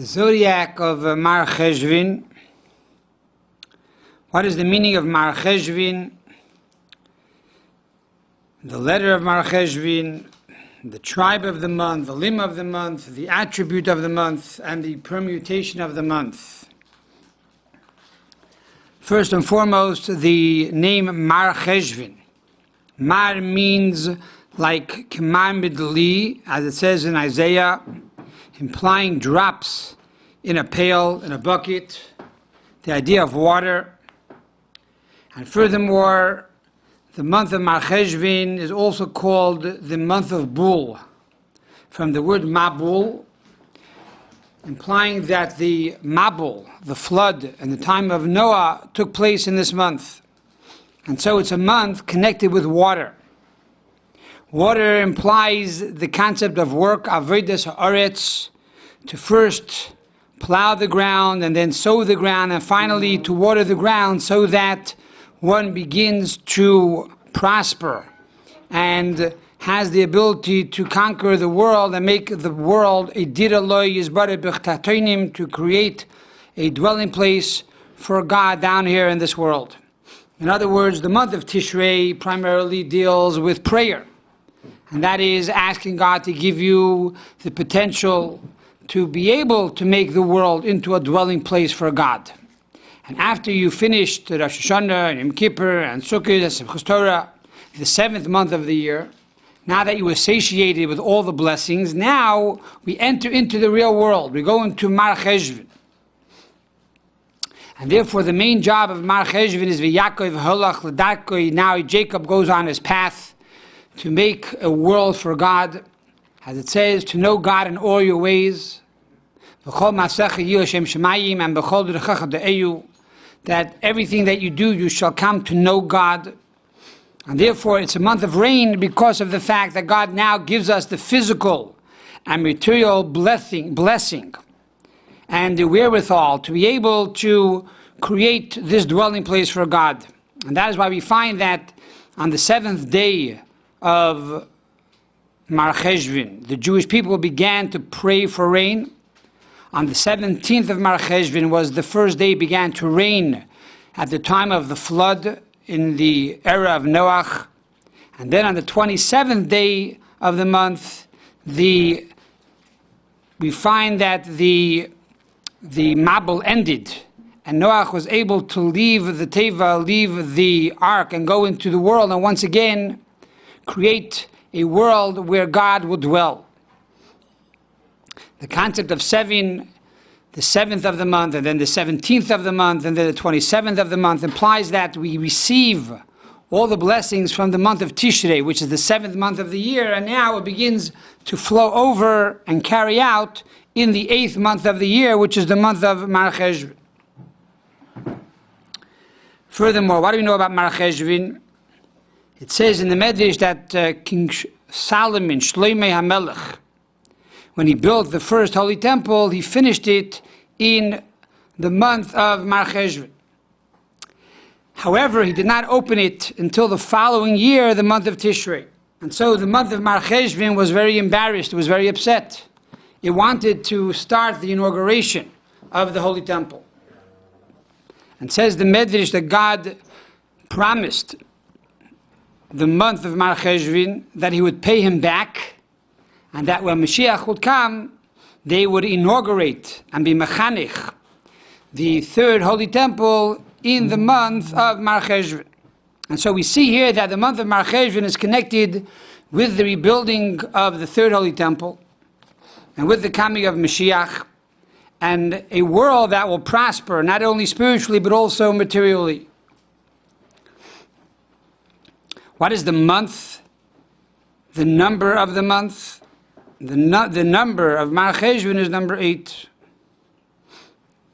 The Zodiac of Marheshvan. What is the meaning of Marheshvan? The letter of Marheshvan, the tribe of the month, the limb of the month, the attribute of the month, and the permutation of the month. First and foremost, the name Marheshvan. Mar means like K'mar Midli, as it says in Isaiah, implying drops in a pail, in a bucket, the idea of water. And furthermore, the month of Marheshvan is also called the month of Bull, from the word Mabul, implying that the Mabul, the flood, and the time of Noah took place in this month. And so it's a month connected with water. Water implies the concept of work, avodas haaretz, to first plow the ground and then sow the ground and finally to water the ground so that one begins to prosper and has the ability to conquer the world and make the world a diraloi yizbare b'chtatonim, to create a dwelling place for God down here in this world. In other words, the month of Tishrei primarily deals with prayer. And that is asking God to give you the potential to be able to make the world into a dwelling place for God. And after you finished Rosh Hashanah and Yom Kippur and Sukkot and Simchas Torah, the 7th month of the year, now that you were satiated with all the blessings, now we enter into the real world. We go into Marheshvan. And therefore the main job of Marheshvan is V'Yakov Holach L'Darkoi. Now Jacob goes on his path to make a world for God, as it says, to know God in all your ways, that everything that you do, you shall come to know God. And therefore it's a month of rain because of the fact that God now gives us the physical and material blessing and the wherewithal to be able to create this dwelling place for God. And that is why we find that on the 7th day of Marheshvan, the Jewish people began to pray for rain. On the 17th of Marheshvan was the first day it began to rain at the time of the flood in the era of Noah. And then on the 27th day of the month, we find that the Mabul ended, and Noah was able to leave the Teva, leave the ark, and go into the world, and once again create a world where God will dwell. The concept of 7, the 7th of the month, and then the 17th of the month, and then the 27th of the month, implies that we receive all the blessings from the month of Tishrei, which is the 7th month of the year, and now it begins to flow over and carry out in the 8th month of the year, which is the month of Marheshvan. Furthermore, what do we know about Marheshvan? It says in the Medrash that King Solomon, Shloimeh HaMelech, when he built the first holy temple, he finished it in the month of Marheshvan. However, he did not open it until the following year, the month of Tishrei. And so the month of Marheshvan was very embarrassed, it was very upset. It wanted to start the inauguration of the holy temple. And says the Medrash that God promised the month of Marheshvan that he would pay him back, and that when Mashiach would come, they would inaugurate and be mechanech the third holy temple in the month of Marheshvan. And so we see here that the month of Marheshvan is connected with the rebuilding of the third holy temple and with the coming of Mashiach and a world that will prosper not only spiritually but also materially. What is the month? The number of the month? The number of Marheshvan is number 8.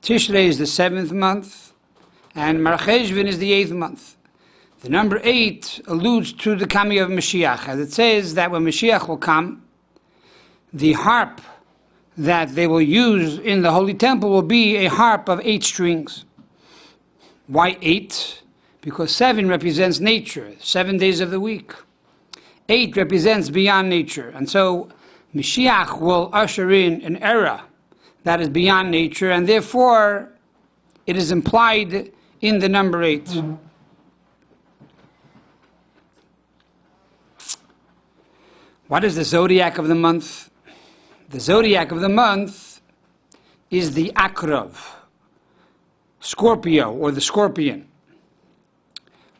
Tishrei is the 7th month, and Marheshvan is the 8th month. The number 8 alludes to the coming of Mashiach, as it says that when Mashiach will come, the harp that they will use in the Holy Temple will be a harp of 8 strings. Why 8? Because 7 represents nature, 7 days of the week. 8 represents beyond nature. And so Mashiach will usher in an era that is beyond nature, and therefore it is implied in the number 8. What is the zodiac of the month? The zodiac of the month is the akrav, Scorpio, or the scorpion.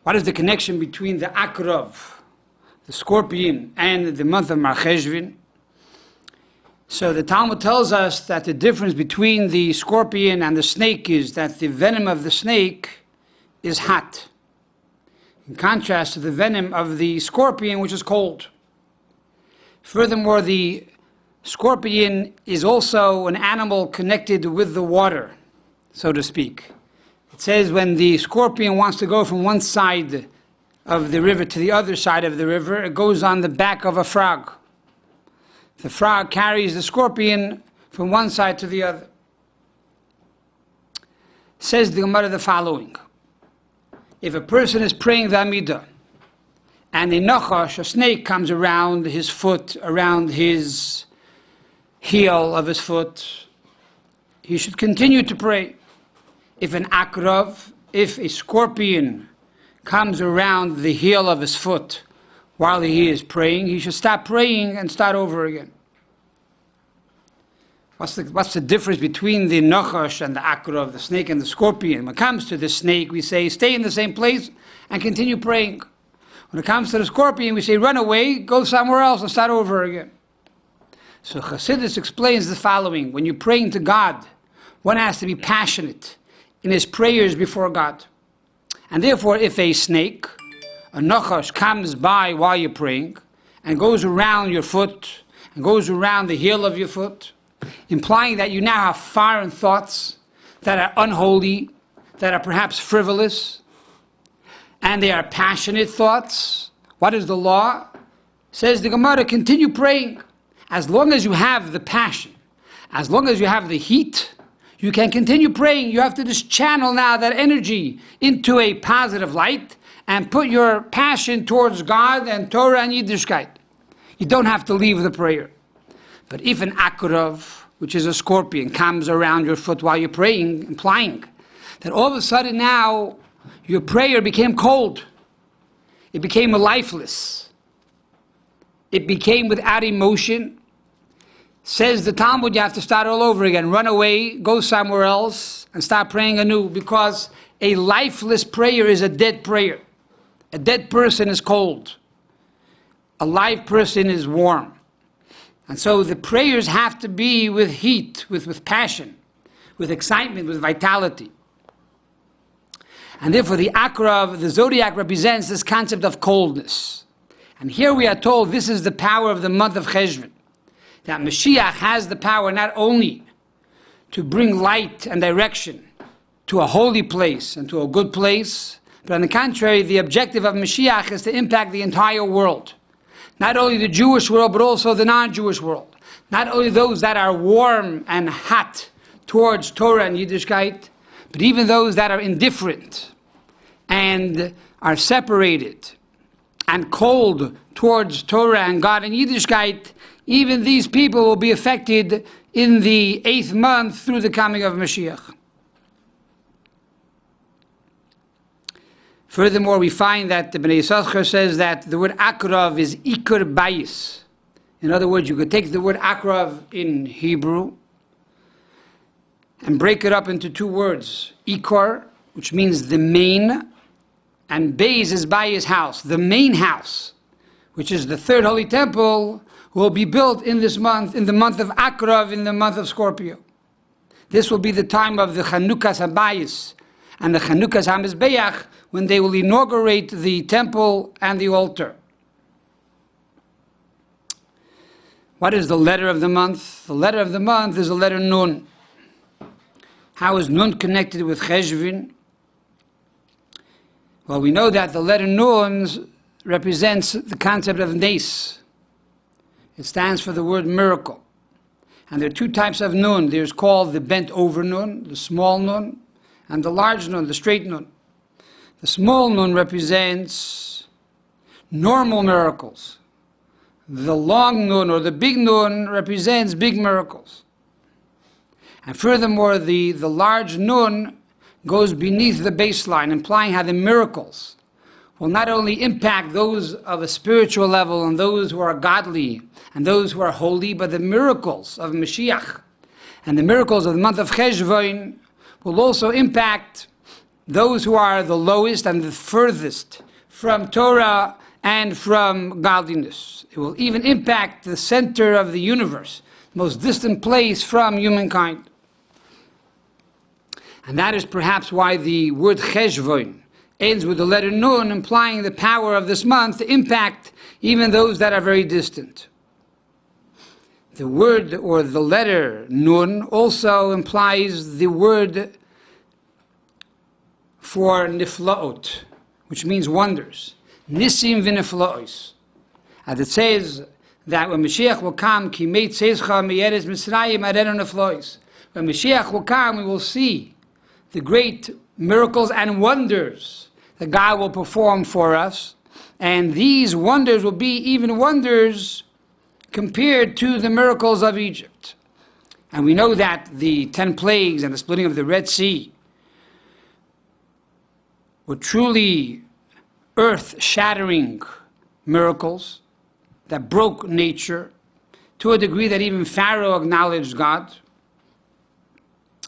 What is the connection between the akrav, the scorpion, and the month of Marheshvan? So the Talmud tells us that the difference between the scorpion and the snake is that the venom of the snake is hot, in contrast to the venom of the scorpion, which is cold. Furthermore, the scorpion is also an animal connected with the water, so to speak. It says when the scorpion wants to go from one side of the river to the other side of the river, it goes on the back of a frog. The frog carries the scorpion from one side to the other. Says the Gemara the following: if a person is praying the Amidah, and a nachash, a snake, comes around his foot, around his heel of his foot, he should continue to pray. If an akrav, if a scorpion comes around the heel of his foot while he is praying, he should stop praying and start over again. What's the difference between the nachash and the akrav, the snake and the scorpion? When it comes to the snake, we say stay in the same place and continue praying. When it comes to the scorpion, we say run away, go somewhere else and start over again. So Chassidus explains the following: when you're praying to God, one has to be passionate in his prayers before God. And therefore, if a snake, a nachash, comes by while you're praying and goes around your foot and goes around the heel of your foot, implying that you now have foreign thoughts that are unholy, that are perhaps frivolous, and they are passionate thoughts, what is the law? Says the Gemara, continue praying. As long as you have the passion, as long as you have the heat, you can continue praying. You have to just channel now that energy into a positive light and put your passion towards God and Torah and Yiddishkeit. You don't have to leave the prayer. But if an akrav, which is a scorpion, comes around your foot while you're praying, implying that all of a sudden now your prayer became cold, it became lifeless, it became without emotion, says the Talmud, you have to start all over again. Run away, go somewhere else, and start praying anew, because a lifeless prayer is a dead prayer. A dead person is cold. A live person is warm. And so the prayers have to be with heat, with passion, with excitement, with vitality. And therefore the akrav, the zodiac, represents this concept of coldness. And here we are told this is the power of the month of Cheshvan. That Mashiach has the power not only to bring light and direction to a holy place and to a good place, but on the contrary, the objective of Mashiach is to impact the entire world. Not only the Jewish world, but also the non-Jewish world. Not only those that are warm and hot towards Torah and Yiddishkeit, but even those that are indifferent and are separated and cold towards Torah and God and Yiddishkeit. Even these people will be affected in the 8th month through the coming of Mashiach. Furthermore, we find that the Bnei Yisachar says that the word akrav is ikar bayis. In other words, you could take the word akrav in Hebrew and break it up into 2 words. Ikar, which means the main, and bayis is bayis house, the main house, which is the 3rd holy temple, will be built in this month, in the month of akrav, in the month of Scorpio. This will be the time of the Chanukas HaBayis and the Chanukas HaMizbeach, when they will inaugurate the temple and the altar. What is the letter of the month? The letter of the month is the letter Nun. How is Nun connected with Cheshvan? Well, we know that the letter Nun represents the concept of Nes. It stands for the word miracle. And there are 2 types of Nun. There's called the bent over Nun, the small Nun, and the large Nun, the straight Nun. The small Nun represents normal miracles. The long Nun or the big Nun represents big miracles. And furthermore, the large nun goes beneath the baseline, implying how the miracles will not only impact those of a spiritual level and those who are godly and those who are holy, but the miracles of Mashiach and the miracles of the month of Cheshvan will also impact those who are the lowest and the furthest from Torah and from godliness. It will even impact the center of the universe, most distant place from humankind. And that is perhaps why the word Cheshvan ends with the letter Nun, implying the power of this month to impact even those that are very distant. The word or the letter Nun also implies the word for niflaot, which means wonders. Nisim v'niflaos. As it says that when Mashiach will come, ki meit seischa meyeres Mitzrayim arenu niflaos. When Mashiach will come, we will see the great miracles and wonders that God will perform for us. And these wonders will be even wonders compared to the miracles of Egypt. And we know that the 10 plagues and the splitting of the Red Sea were truly earth-shattering miracles that broke nature to a degree that even Pharaoh acknowledged God.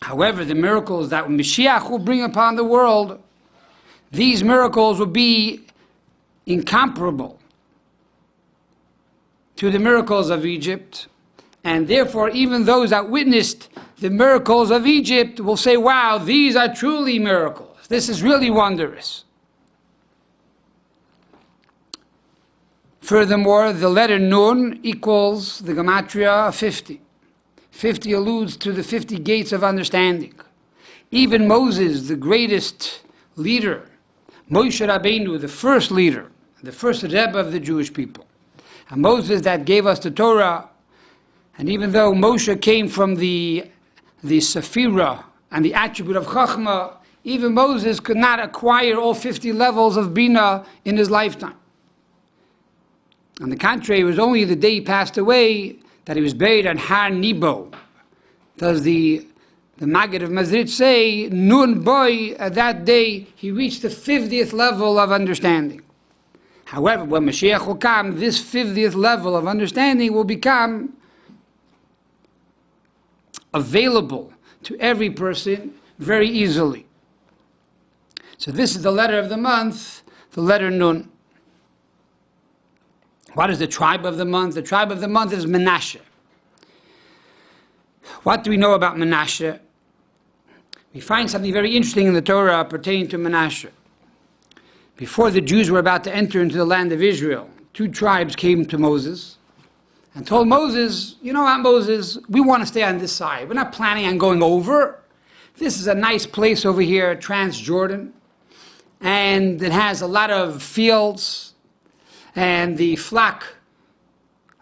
However, the miracles that Mashiach will bring upon the world, these miracles will be incomparable to the miracles of Egypt. And therefore, even those that witnessed the miracles of Egypt will say, wow, these are truly miracles. This is really wondrous. Furthermore, the letter Nun equals the gematria 50. 50 alludes to the 50 gates of understanding. Even Moses, the greatest leader, Moshe Rabbeinu, the first leader, the first Rebbe of the Jewish people, and Moses that gave us the Torah, and even though Moshe came from the Sephirah and the attribute of Chachma, even Moses could not acquire all 50 levels of Bina in his lifetime. On the contrary, it was only the day he passed away that he was buried on Har Nebo. Does the Maggid of Mazrit say, Nun boy, at that day, he reached the 50th level of understanding. However, when Mashiach will come, this 50th level of understanding will become available to every person very easily. So this is the letter of the month, the letter Nun. What is the tribe of the month? The tribe of the month is Manasseh. What do we know about Manasseh? We find something very interesting in the Torah pertaining to Manasseh. Before the Jews were about to enter into the land of Israel, 2 tribes came to Moses and told Moses, you know what, Moses, we want to stay on this side. We're not planning on going over. This is a nice place over here, Transjordan, and it has a lot of fields, and the flock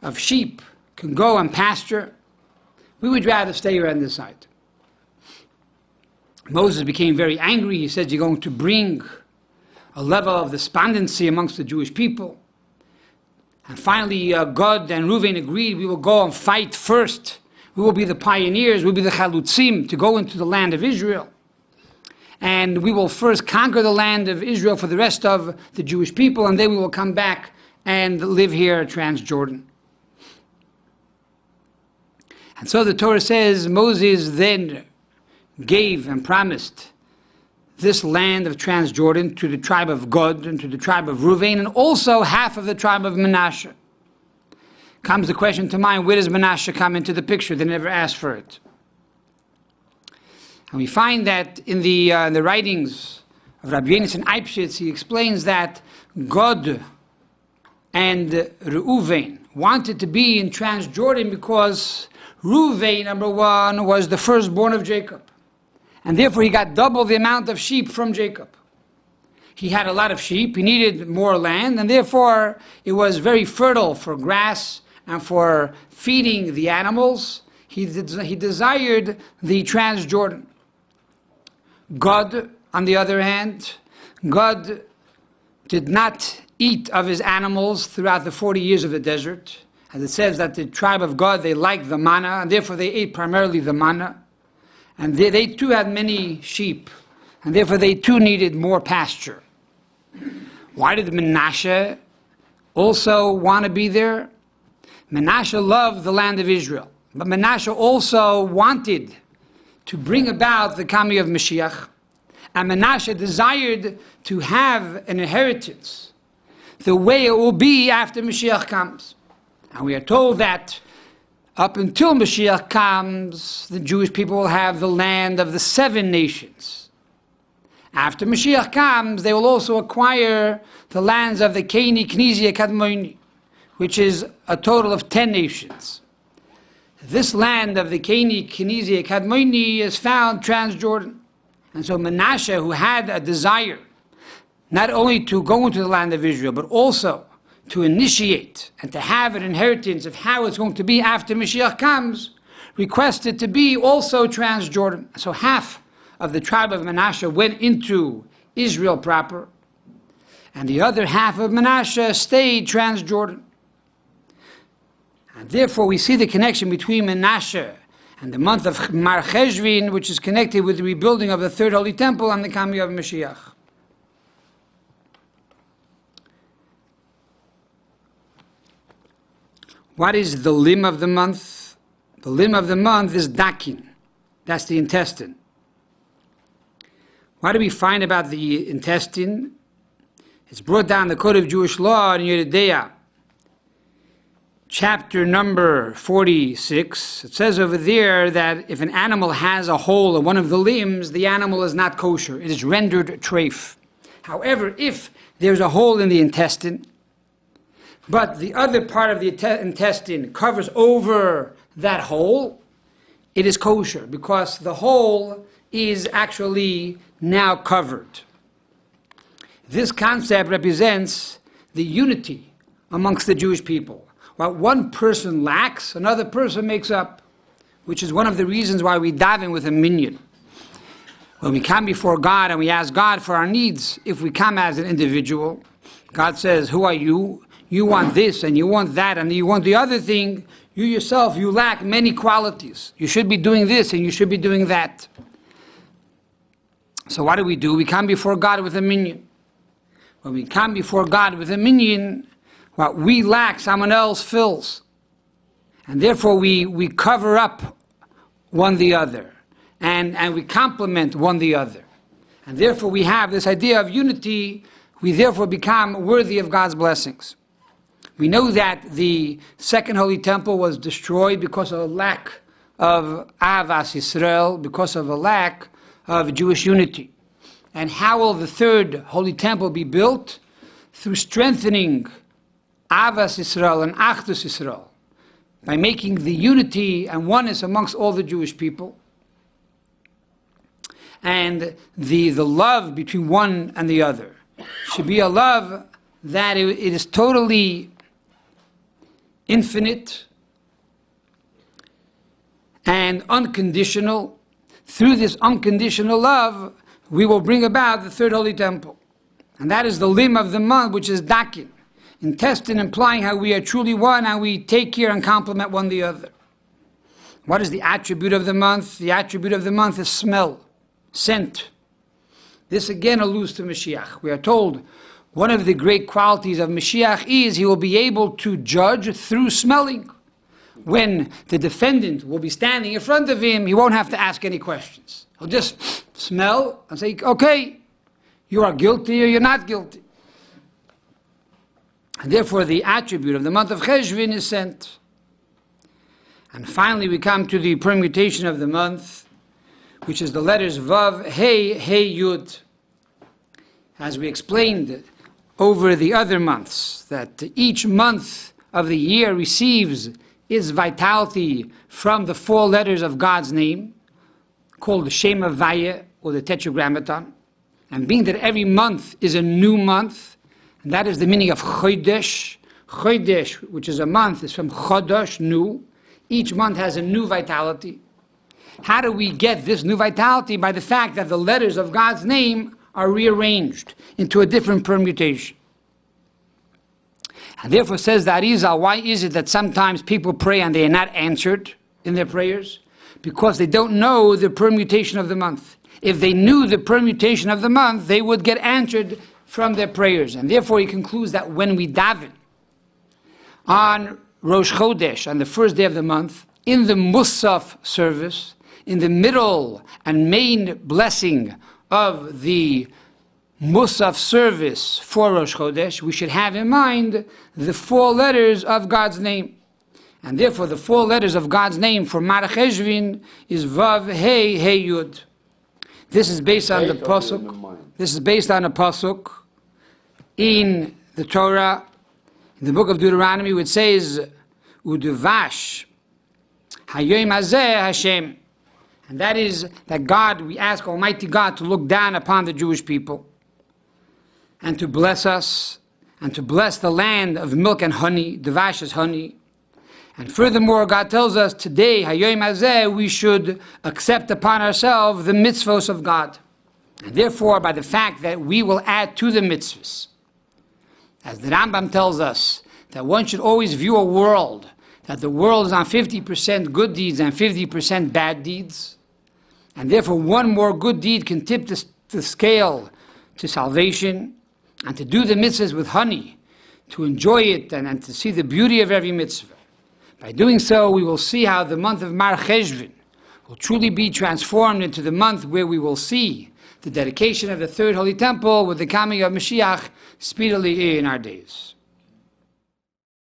of sheep can go and pasture. We would rather stay here on this side. Moses became very angry. He said, you're going to bring a level of despondency amongst the Jewish people. And finally, Gad and Reuven agreed, we will go and fight first. We will be the pioneers, we'll be the chalutzim to go into the land of Israel. And we will first conquer the land of Israel for the rest of the Jewish people, and then we will come back and live here at Transjordan. And so the Torah says Moses then gave and promised this land of Transjordan to the tribe of Gad and to the tribe of Reuven, and also half of the tribe of Manasseh. Comes the question to mind, where does Manasseh come into the picture? They never asked for it. And we find that in the writings of Rabbi Yonasan Eibschitz, he explains that Gad and Reuven wanted to be in Transjordan because Reuven, number one, was the firstborn of Jacob. And therefore he got double the amount of sheep from Jacob. He had a lot of sheep, he needed more land, and therefore it was very fertile for grass and for feeding the animals. He desired the Transjordan. Gad, on the other hand, Gad did not eat of his animals throughout the 40 years of the desert. As it says that the tribe of Gad, they liked the manna, and therefore they ate primarily the manna. And they too had many sheep, and therefore they too needed more pasture. Why did Manasseh also want to be there? Manasseh loved the land of Israel, but Manasseh also wanted to bring about the coming of Mashiach, and Manasseh desired to have an inheritance the way it will be after Mashiach comes. And we are told that up until Mashiach comes, the Jewish people will have the land of the 7 nations. After Mashiach comes, they will also acquire the lands of the a.k.a. Kadmoni, which is a total of 10 nations. This land of the a.k.a. Kadmoni is found Transjordan. And so Manasseh, who had a desire not only to go into the land of Israel, but also to initiate and to have an inheritance of how it's going to be after Mashiach comes, requested to be also Transjordan. So half of the tribe of Manasseh went into Israel proper, and the other half of Manasseh stayed Transjordan. And therefore we see the connection between Manasseh and the month of Marheshvan, which is connected with the rebuilding of the third holy temple and the coming of Mashiach. What is the limb of the month? The limb of the month is dakin. That's the intestine. What do we find about the intestine? It's brought down in the Code of Jewish Law in Yeridea, chapter number 46. It says over there that if an animal has a hole in one of the limbs, the animal is not kosher. It is rendered treif. However, if there's a hole in the intestine, but the other part of the intestine covers over that hole, it is kosher, because the hole is actually now covered. This concept represents the unity amongst the Jewish people. What one person lacks, another person makes up, which is one of the reasons why we daven with a minyan. When we come before God and we ask God for our needs, if we come as an individual, God says, who are you? You want this and you want that and you want the other thing. You yourself, you lack many qualities. You should be doing this and you should be doing that. So what do? We come before God with a minyan. When we come before God with a minyan, what we lack, someone else fills. And therefore we cover up one the other. And we complement one the other. And therefore we have this idea of unity. We therefore become worthy of God's blessings. We know that the second holy temple was destroyed because of a lack of Avas Yisrael, because of a lack of Jewish unity. And how will the third holy temple be built? Through strengthening Avas Yisrael and Achdus Yisrael, by making the unity and oneness amongst all the Jewish people, and the love between one and the other should be a love that it is totally infinite and unconditional. Through this unconditional love, we will bring about the third holy temple. And that is the limb of the month, which is dakin. Intestine, implying how we are truly one and we take care and complement one the other. What is the attribute of the month? The attribute of the month is smell, scent. This again alludes to Mashiach. We are told one of the great qualities of Mashiach is he will be able to judge through smelling. When the defendant will be standing in front of him, he won't have to ask any questions. He'll just smell and say, okay, you are guilty or you're not guilty. And therefore the attribute of the month of Cheshvan is scent. And finally we come to the permutation of the month, which is the letters Vav, Hey, Hey, Yud. As we explained over the other months, that each month of the year receives its vitality from the 4 letters of God's name, called the Shem Havaya, or the Tetragrammaton. And being that every month is a new month, and that is the meaning of Chodesh. Chodesh, which is a month, is from Chodosh, new. Each month has a new vitality. How do we get this new vitality? By the fact that the letters of God's name are rearranged into a different permutation. And therefore says the Arizal, why is it that sometimes people pray and they are not answered in their prayers? because they don't know the permutation of the month. If they knew the permutation of the month, they would get answered from their prayers. And therefore he concludes that when we daven on Rosh Chodesh, on the first day of the month, in the Musaf service, in the middle and main blessing of the Musaf service for Rosh Chodesh, we should have in mind the 4 letters of God's name. And therefore the 4 letters of God's name for Marheshvan is Vav, Hey, Hey, Yud. This is based on the pasuk. This is based on a pasuk in the Torah, in the book of Deuteronomy, which says, Udevash, Hayom Hazeh Hashem. And that is that God, we ask Almighty God to look down upon the Jewish people and to bless us and to bless the land of milk and honey. Devash is honey. And furthermore, God tells us today, Hayom Hazeh, we should accept upon ourselves the mitzvos of God. And therefore, by the fact that we will add to the mitzvahs, as the Rambam tells us, that one should always view a world, that the world is on 50% good deeds and 50% bad deeds. And therefore, one more good deed can tip the scale to salvation, and to do the mitzvahs with honey, to enjoy it and to see the beauty of every mitzvah. By doing so, we will see how the month of Marheshvan will truly be transformed into the month where we will see the dedication of the third holy temple with the coming of Mashiach speedily in our days.